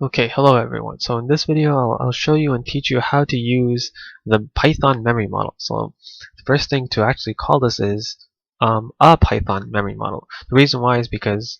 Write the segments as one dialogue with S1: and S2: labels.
S1: Okay, hello everyone. So in this video, I'll show you and teach you how to use the Python memory model. So the first thing to actually call this is a Python memory model. The reason why is because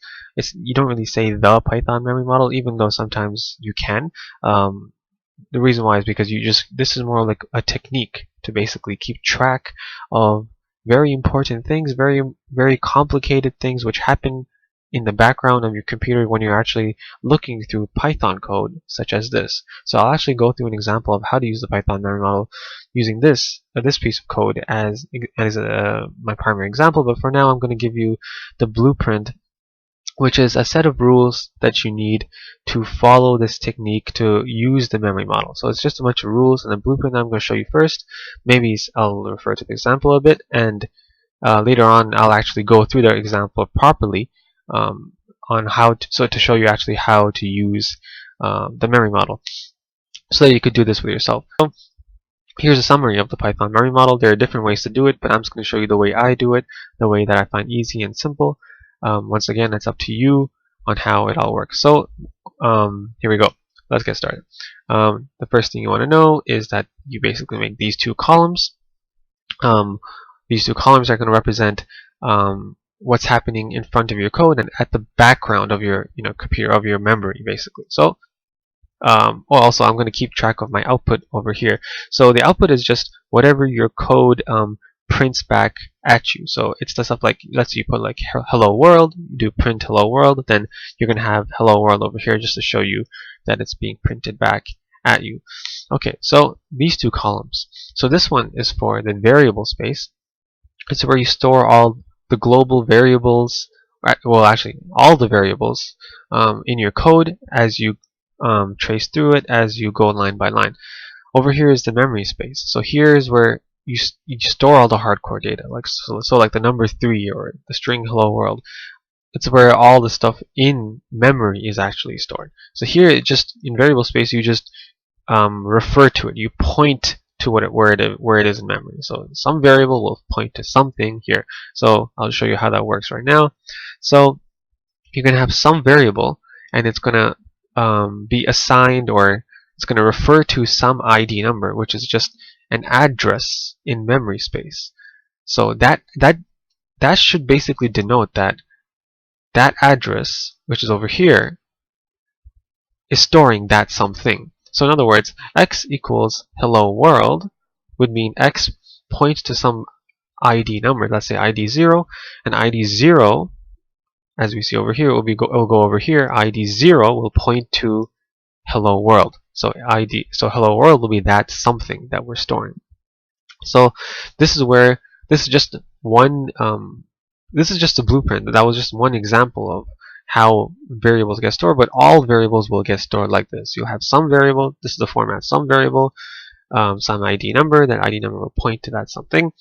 S1: you don't really say the Python memory model, even though sometimes you can. The reason why is because this is more like a technique to basically keep track of very important things, very complicated things which happen in the background of your computer when you're actually looking through Python code such as this. So I'll actually go through an example of how to use the Python memory model using this piece of code as my primary example, but for now I'm going to give you the blueprint, which is a set of rules that you need to follow this technique to use the memory model. So it's just a bunch of rules and a blueprint that I'm going to show you first. Maybe I'll refer to the example a bit, and later on I'll actually go through the example properly on how to show you actually how to use the memory model so that you could do this with yourself. So here's a summary of the Python memory model. There are different ways to do it, but I'm just going to show you the way I do it, the way that I find easy and simple. Once again, it's up to you on how it all works. So here we go. Let's get started. The first thing you want to know is that you basically make these two columns. These two columns are going to represent what's happening in front of your code and at the background of your computer, of your memory, basically. So also I'm going to keep track of my output over here. So the output is just whatever your code prints back at you. So it's the stuff like, let's say you put like hello world, you do print hello world, then you're going to have hello world over here just to show you that it's being printed back at you. Okay, so these two columns. So this one is for the variable space. It's where you store all the global variables, well actually all the variables in your code as you trace through it, as you go line by line. Over here is the memory space. So here's where you store all the hardcore data, like so like the number 3 or the string hello world. It's where all the stuff in memory is actually stored. So here, in variable space, you just refer to it. You point to where it is in memory. So some variable will point to something here. So I'll show you how that works right now. So you're going to have some variable, and it's going to be assigned, or it's going to refer to some ID number, which is just an address in memory space. So that should basically denote that address, which is over here, is storing that something. So in other words, x equals hello world would mean x points to some ID number. Let's say ID 0, and ID 0, as we see over here, will go over here. ID 0 will point to hello world. So hello world will be that something that we're storing. So this is just one. This is just a blueprint. That was just one example of how variables get stored, but all variables will get stored like this. You'll have some variable. This is the format. Some variable, some ID number. That ID number will point to that something.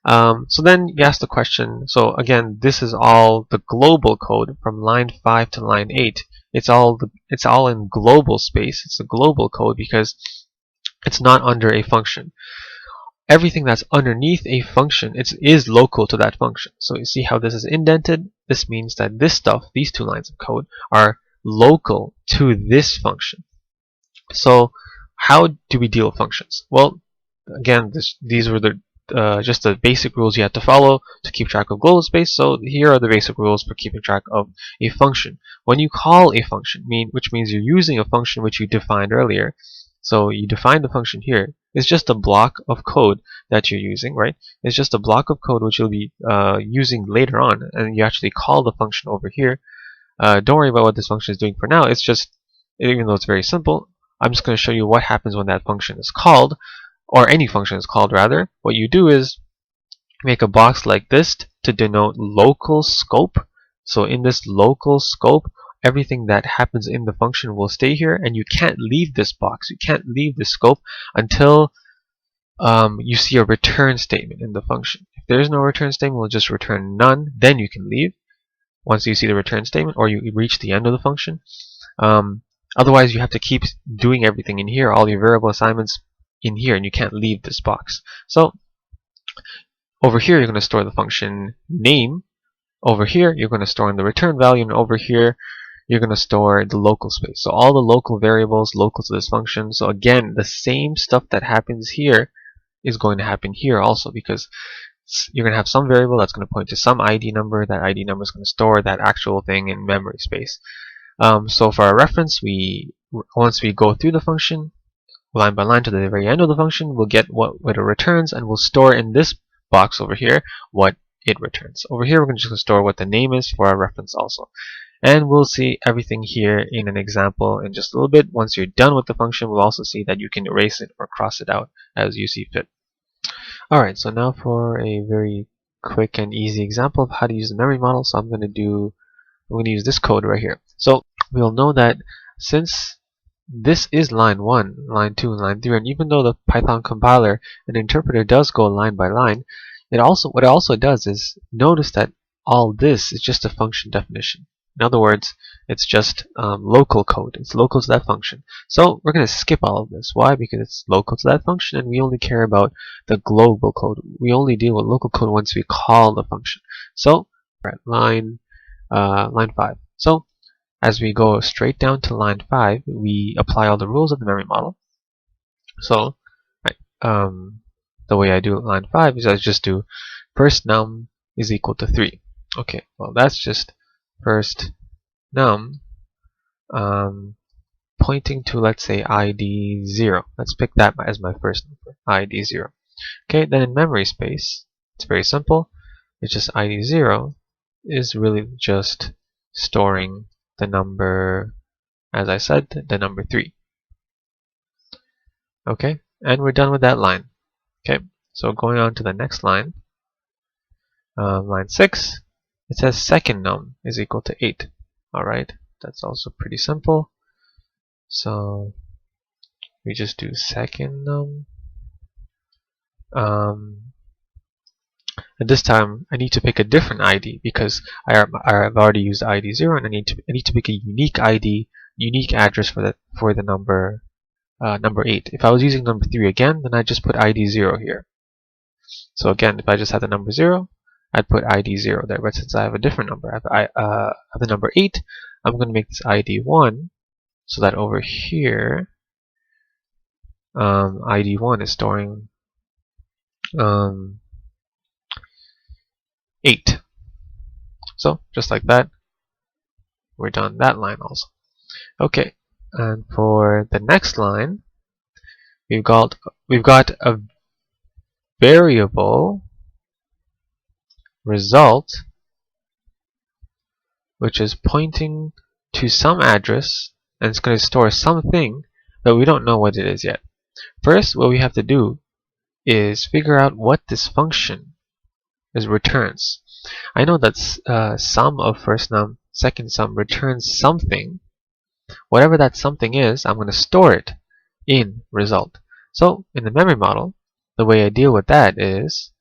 S1: So then you ask the question. So again, this is all the global code from line 5 to line 8. It's all in global space. It's the global code because it's not under a function. Everything that's underneath a function is local to that function. So you see how this is indented? This means that this stuff, these two lines of code, are local to this function. So how do we deal with functions? Well, again, these were just the basic rules you have to follow to keep track of global space. So here are the basic rules for keeping track of a function. When you call a function, which means you're using a function which you defined earlier. So you define the function here. It's just a block of code that you're using, right? It's just a block of code which you'll be using later on, and you actually call the function over here. Don't worry about what this function is doing for now. It's just, even though it's very simple, I'm just going to show you what happens when that function is called, or any function is called rather. What you do is make a box like this to denote local scope. So in this local scope, everything that happens in the function will stay here, and you can't leave this box. You can't leave this scope until you see a return statement in the function. If there is no return statement, we'll just return none. Then you can leave once you see the return statement, or you reach the end of the function. Otherwise, you have to keep doing everything in here, all your variable assignments in here, and you can't leave this box. So over here, you're going to store the function name. Over here, you're going to store in the return value, and over here, you're going to store the local space. So all the local variables local to this function. So again, the same stuff that happens here is going to happen here also, because you're going to have some variable that's going to point to some ID number. That ID number is going to store that actual thing in memory space. So for our reference, once we go through the function line by line to the very end of the function, we'll get what it returns, and we'll store in this box over here what it returns. Over here, we're just going to store what the name is for our reference also. And we'll see everything here in an example in just a little bit. Once you're done with the function, we'll also see that you can erase it or cross it out as you see fit. Alright, so now for a very quick and easy example of how to use the memory model. So I'm going to use this code right here. So we'll know that since this is line 1, line 2, and line 3, and even though the Python compiler and interpreter does go line by line, what it also does is notice that all this is just a function definition. In other words, it's just local code. It's local to that function. So we're going to skip all of this. Why? Because it's local to that function, and we only care about the global code. We only deal with local code once we call the function. So we're at line 5. So as we go straight down to line 5, we apply all the rules of the memory model. So the way I do line 5 is I just do first num is equal to 3. Okay, well that's just first num pointing to, let's say, ID 0. Let's pick that as my first number, ID 0. Okay, then in memory space, it's very simple. It's just ID 0 is really just storing the number, as I said, the number 3. Okay, and we're done with that line. Okay, so going on to the next line, line 6, it says second num is equal to 8. Alright, that's also pretty simple. So we just do second num. And this time I need to pick a different ID because I've already used ID 0, and I need to pick a unique ID, unique address for the number 8. If I was using number 3 again, then I'd just put ID 0 here. So again, if I just had the number 0, I'd put ID 0 there. But since I have a different number, I have the number 8, I'm going to make this ID 1, so that over here, ID 1 is storing 8. So just like that, we're done that line also. Okay, and for the next line, we've got a variable result, which is pointing to some address, and it's going to store something, but we don't know what it is yet. First, what we have to do is figure out what this function returns. I know that sum of first num, second sum returns something. Whatever that something is, I'm going to store it in result. So in the memory model, the way I deal with that is